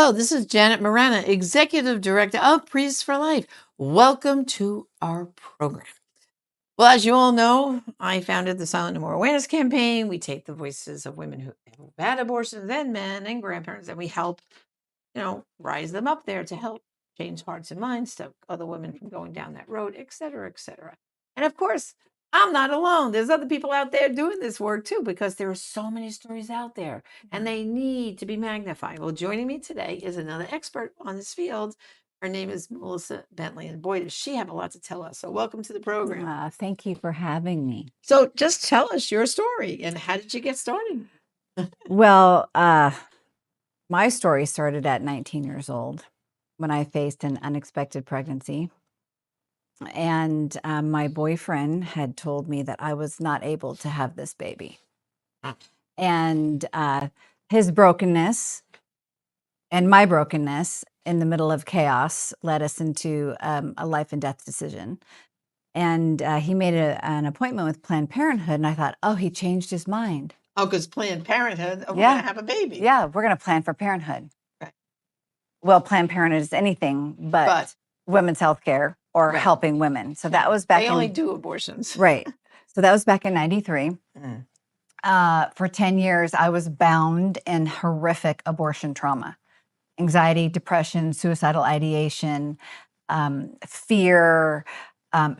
Hello, this is Janet Morana, Executive Director of Priests for Life. Welcome to our program. Well, as you all know, I founded the Silent No More Awareness campaign. We take the voices of women who have had abortions and men and grandparents, and we help, rise them up there to help change hearts and minds, stop other women from going down that road, et cetera, et cetera. And of course, I'm not alone. There's other people out there doing this work too, because there are so many stories out there and they need to be magnified. Well, joining me today is another expert on this field. Her name is Melissa Bentley, and boy, does she have a lot to tell us. So, welcome to the program. Thank you for having me. So, just tell us your story and how did you get started? Well, my story started at 19 years old when I faced an unexpected pregnancy. And my boyfriend had told me that I was not able to have this baby. And his brokenness and my brokenness in the middle of chaos led us into a life and death decision. And he made an appointment with Planned Parenthood. And I thought, oh, he changed his mind. Oh, because Planned Parenthood, we're going to have a baby. Yeah, we're going to plan for parenthood. Right. Well, Planned Parenthood is anything but women's health care or helping women. So that was back They only do abortions. Right. So that was back in 93. For 10 years, I was bound in horrific abortion trauma, anxiety, depression, suicidal ideation, fear,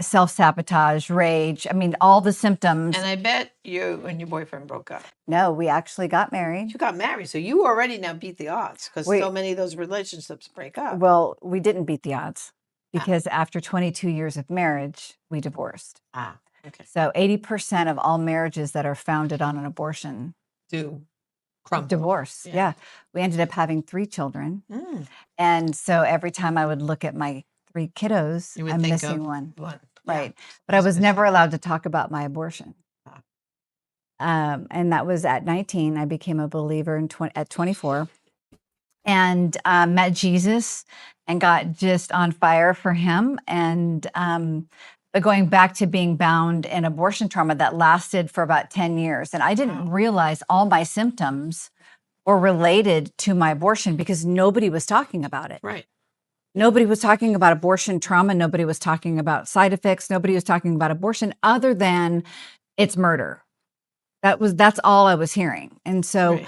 self-sabotage, rage. I mean, all the symptoms. And I bet you and your boyfriend broke up. No, we actually got married. You got married. So you already now beat the odds because so many of those relationships break up. Well, we didn't beat the odds because after 22 years of marriage, we divorced. Okay. So 80% of all marriages that are founded on an abortion do crumble. Divorce. Yeah. We ended up having 3 children. And so every time I would look at my 3 kiddos, I'm missing one. Right. But I was never allowed to talk about my abortion. And that was at 19. I became a believer at 24 and met Jesus and got just on fire for him. And but going back to being bound in abortion trauma that lasted for about 10 years. And I didn't realize all my symptoms were related to my abortion because nobody was talking about it. Right. Nobody was talking about abortion trauma. Nobody was talking about side effects. Nobody was talking about abortion other than it's murder. That's all I was hearing. And so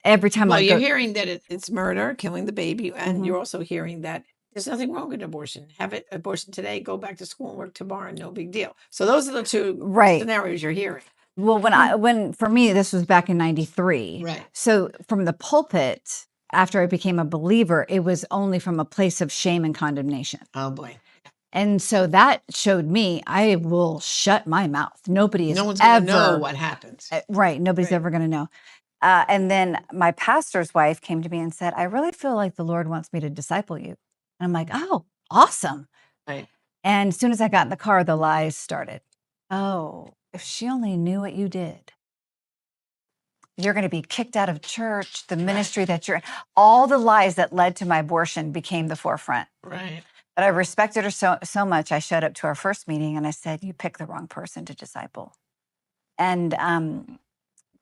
every time you're hearing that it's murder, killing the baby, and you're also hearing that there's nothing wrong with abortion. Have it abortion today, go back to school and work tomorrow, no big deal. So those are the 2 scenarios you're hearing. Well, when for me, this was back in 93. Right. So from the pulpit, after I became a believer, it was only from a place of shame and condemnation. Oh boy. And so that showed me I will shut my mouth. No one's going to know what happens. Right. Nobody's ever going to know. And then my pastor's wife came to me and said, I really feel like the Lord wants me to disciple you. And I'm like, oh, awesome. Right. And as soon as I got in the car, the lies started. Oh, if she only knew what you did. You're going to be kicked out of church, the ministry that you're in. All the lies that led to my abortion became the forefront. Right. But I respected her so much. I showed up to our first meeting and I said, you picked the wrong person to disciple. And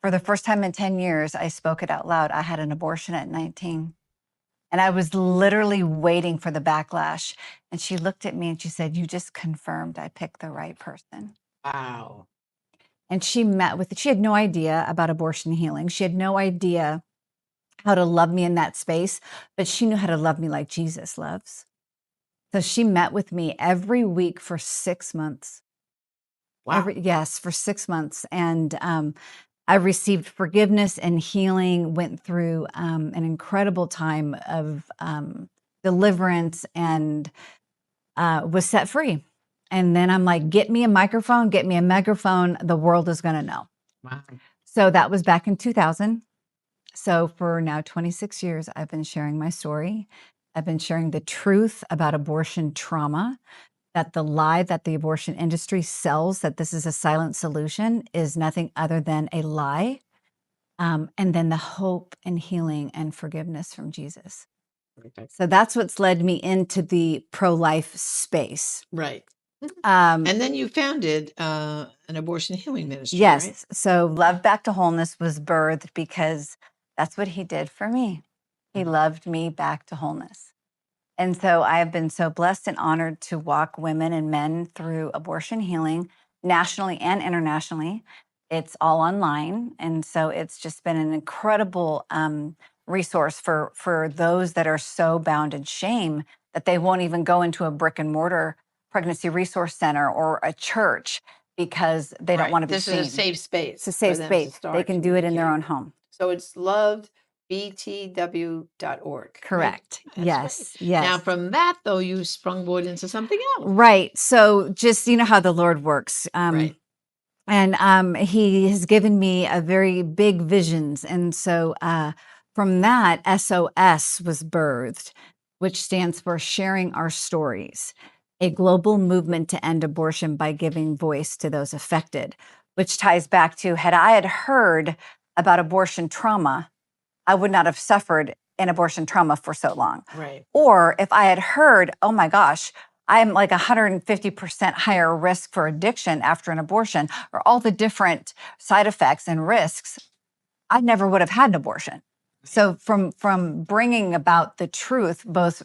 for the first time in 10 years, I spoke it out loud. I had an abortion at 19. And I was literally waiting for the backlash. And she looked at me and she said, you just confirmed I picked the right person. Wow. And she met with it. She had no idea about abortion healing. She had no idea how to love me in that space, but she knew how to love me like Jesus loves. So she met with me every week for 6 months. Wow. For 6 months. And I received forgiveness and healing, went through an incredible time of deliverance and was set free. And then I'm like, get me a microphone, get me a megaphone. The world is going to know. Wow. So that was back in 2000. So for now 26 years, I've been sharing my story. I've been sharing the truth about abortion trauma, that the lie that the abortion industry sells, that this is a silent solution, is nothing other than a lie. And then the hope and healing and forgiveness from Jesus. Okay. So that's what's led me into the pro-life space. Right. And then you founded an abortion healing ministry. Yes. Right? So Love Back to Wholeness was birthed because that's what he did for me. He loved me back to wholeness. And so I have been so blessed and honored to walk women and men through abortion healing nationally and internationally. It's all online. And so it's just been an incredible resource for those that are so bound in shame that they won't even go into a brick and mortar pregnancy resource center or a church because they don't want to be This seen. is a safe space. It's a safe for them to space. start They can do it in their own communicating. home. So it's lovedbtw.org. Correct. Right? Yes. Great. Yes. Now, from that, though, you sprungboard into something else. Right. So just, you know how the Lord works. Right. And he has given me a very big visions. And so from that, SOS was birthed, which stands for Sharing Our Stories, a global movement to end abortion by giving voice to those affected, which ties back to, had I had heard about abortion trauma, I would not have suffered in abortion trauma for so long. Right. Or if I had heard, oh my gosh, I'm like 150% higher risk for addiction after an abortion, or all the different side effects and risks, I never would have had an abortion. So from bringing about the truth, both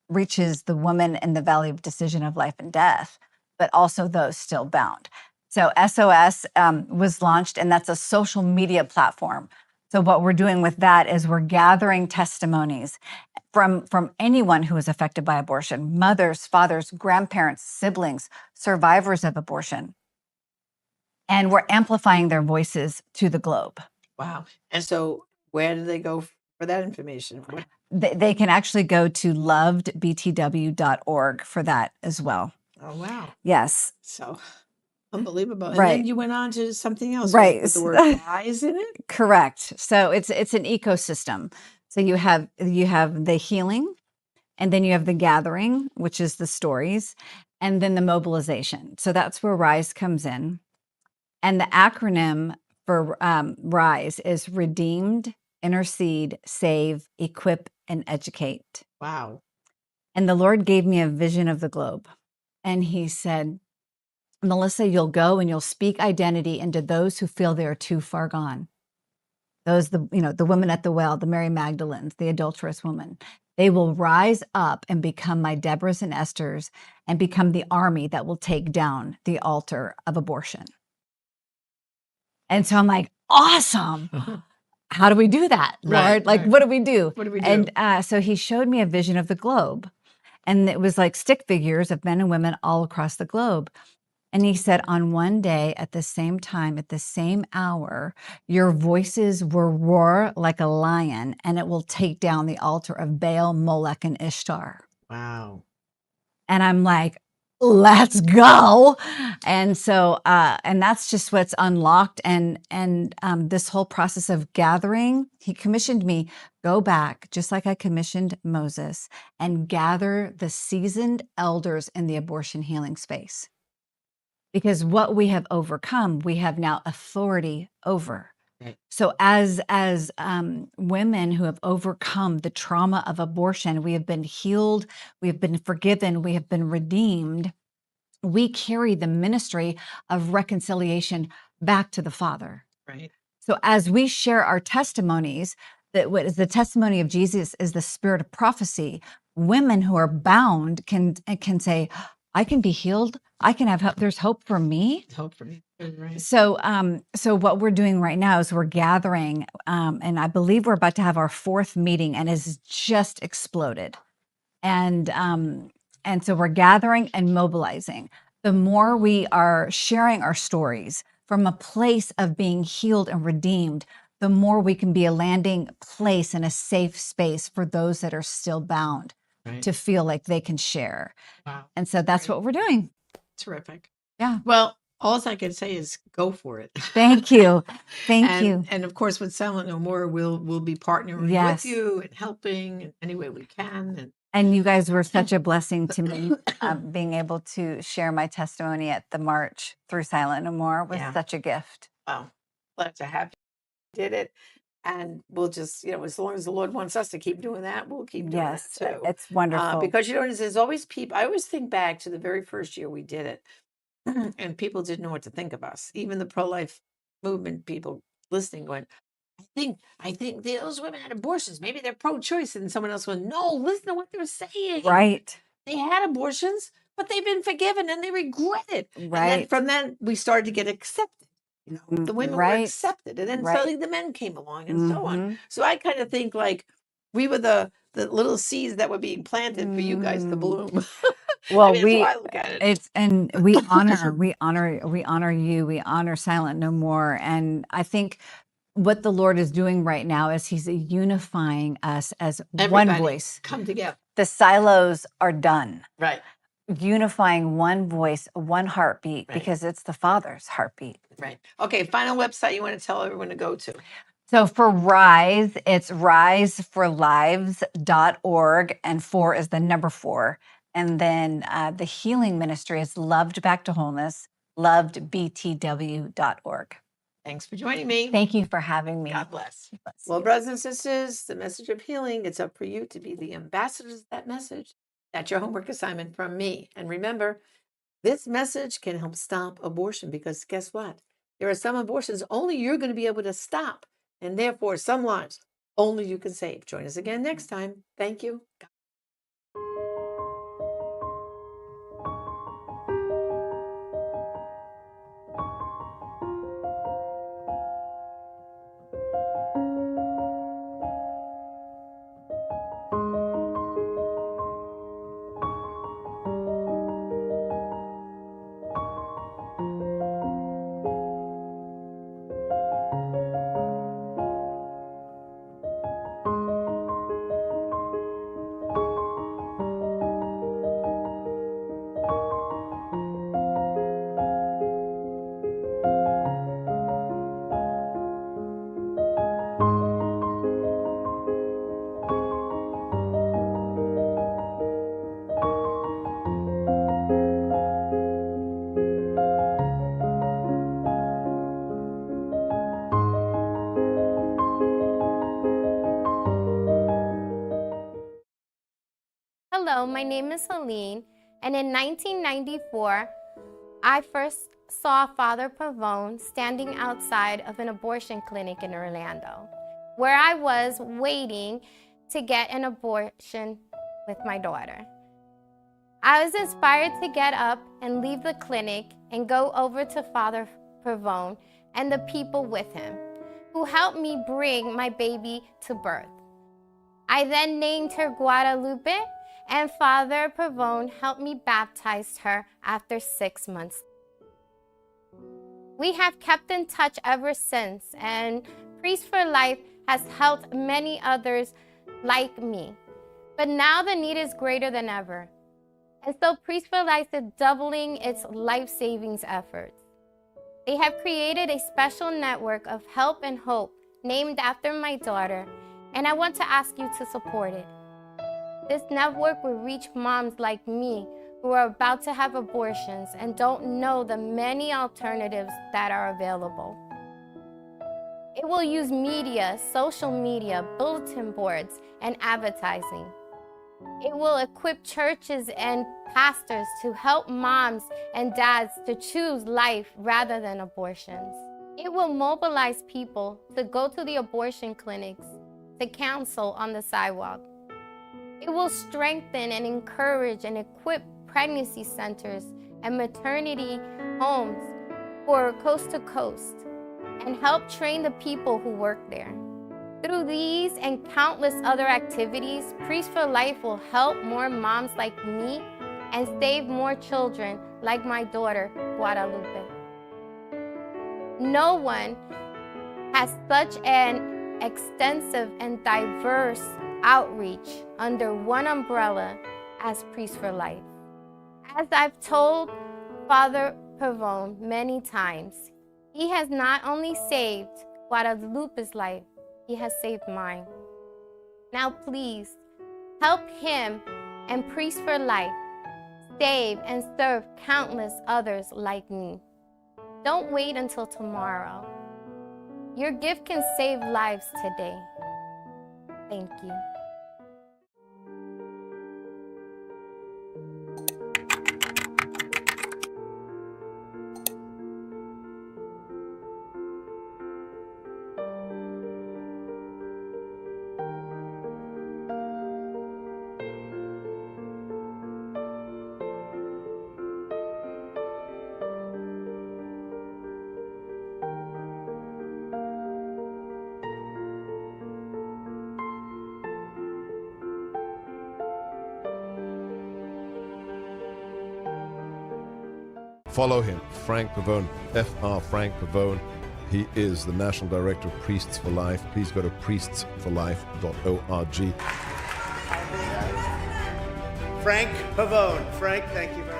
reaches the woman in the valley of decision of life and death, but also those still bound. So SOS was launched, and that's a social media platform. So what we're doing with that is we're gathering testimonies from anyone who is affected by abortion, mothers, fathers, grandparents, siblings, survivors of abortion. And we're amplifying their voices to the globe. Wow. And so where do they go for that information? They can actually go to lovedbtw.org for that as well. Oh, wow. Yes. So unbelievable. And Right. then you went on to something else, Right. with the word rise in it? Correct. So it's an ecosystem. So you have the healing, and then you have the gathering, which is the stories, and then the mobilization. So that's where RISE comes in. And the acronym for RISE is Redeemed, Intercede, Save, Equip, and Educate. Wow. And the Lord gave me a vision of the globe. And he said, Melissa, you'll go and you'll speak identity into those who feel they are too far gone. Those, the women at the well, the Mary Magdalenes, the adulterous woman, they will rise up and become my Deborahs and Esthers and become the army that will take down the altar of abortion. And so I'm like, awesome. How do we do that, Lord? What do we do? What do we do? And so he showed me a vision of the globe. And it was like stick figures of men and women all across the globe. And he said, on one day, at the same time, at the same hour, your voices will roar like a lion, and it will take down the altar of Baal, Molech, and Ishtar. Wow. And I'm like, let's go. And so, and that's just what's unlocked. And this whole process of gathering, he commissioned me, go back, just like I commissioned Moses, and gather the seasoned elders in the abortion healing space. Because what we have overcome, we have now authority over. Right. So as women who have overcome the trauma of abortion, we have been healed, we have been forgiven, we have been redeemed. We carry the ministry of reconciliation back to the Father. Right. So as we share our testimonies, that what is the testimony of Jesus is the spirit of prophecy. Women who are bound can say, I can be healed. I can have hope. There's hope for me. Hope for me. Right. So, so what we're doing right now is we're gathering, and I believe we're about to have our 4th meeting, and it's just exploded. And so we're gathering and mobilizing. The more we are sharing our stories from a place of being healed and redeemed, the more we can be a landing place and a safe space for those that are still bound. Right. To feel like they can share. Wow. And so that's what we're doing. Terrific. Yeah. Well, all I can say is go for it. Thank you. Thank you. And of course, with Silent No More, we'll be partnering Yes. with you and helping in any way we can. And you guys were such a blessing to me. Being able to share my testimony at the march through Silent No More was such a gift. Wow. Glad to have you did it. And we'll just, as long as the Lord wants us to keep doing that, we'll keep doing that too. It's wonderful. Because, there's always people, I always think back to the very first year we did it, and people didn't know what to think of us. Even the pro-life movement people listening going, I think those women had abortions. Maybe they're pro-choice, and someone else went, no, listen to what they're saying. Right. They had abortions, but they've been forgiven and they regret it. And then Right. from that, we started to get accepted. The women were Right. accepted, and then Right. suddenly the men came along, and so on. So I kind of think like we were the little seeds that were being planted for you guys to bloom. Well, that's how I look at it. and we honor you. We honor Silent No More. And I think what the Lord is doing right now is he's unifying us as one voice. Come together. The silos are done. Right. Unifying one voice, one heartbeat, because it's the Father's heartbeat. Right. Okay, final website you want to tell everyone to go to. So for Rise, it's riseforlives.org, and 4 is the number 4. And then the healing ministry is Loved Back to Wholeness, lovedbtw.org. Thanks for joining me. Thank you for having me. God bless. Well, brothers and sisters, the message of healing, it's up for you to be the ambassadors of that message. That's your homework assignment from me. And remember, this message can help stop abortion, because guess what? There are some abortions only you're going to be able to stop, and therefore some lives only you can save. Join us again next time. Thank you. Hello, my name is Helene, and in 1994, I first saw Father Pavone standing outside of an abortion clinic in Orlando, where I was waiting to get an abortion with my daughter. I was inspired to get up and leave the clinic and go over to Father Pavone and the people with him, who helped me bring my baby to birth. I then named her Guadalupe, and Father Pavone helped me baptize her after 6 months. We have kept in touch ever since, and Priest for Life has helped many others like me. But now the need is greater than ever. And so Priest for Life is doubling its life savings efforts. They have created a special network of help and hope named after my daughter, and I want to ask you to support it. This network will reach moms like me who are about to have abortions and don't know the many alternatives that are available. It will use media, social media, bulletin boards, and advertising. It will equip churches and pastors to help moms and dads to choose life rather than abortions. It will mobilize people to go to the abortion clinics, to counsel on the sidewalk. It will strengthen and encourage and equip pregnancy centers and maternity homes for coast to coast, and help train the people who work there. Through these and countless other activities, Priest for Life will help more moms like me and save more children like my daughter, Guadalupe. No one has such an extensive and diverse outreach under one umbrella as Priest for Life. As I've told Father Pavone many times, he has not only saved Guadalupe's life, he has saved mine. Now please, help him and Priest for Life save and serve countless others like me. Don't wait until tomorrow. Your gift can save lives today. Thank you. follow him, Frank Pavone, Fr. Frank Pavone. He is the National Director of Priests for Life. Please go to priestsforlife.org. Frank Pavone. Frank, thank you very much.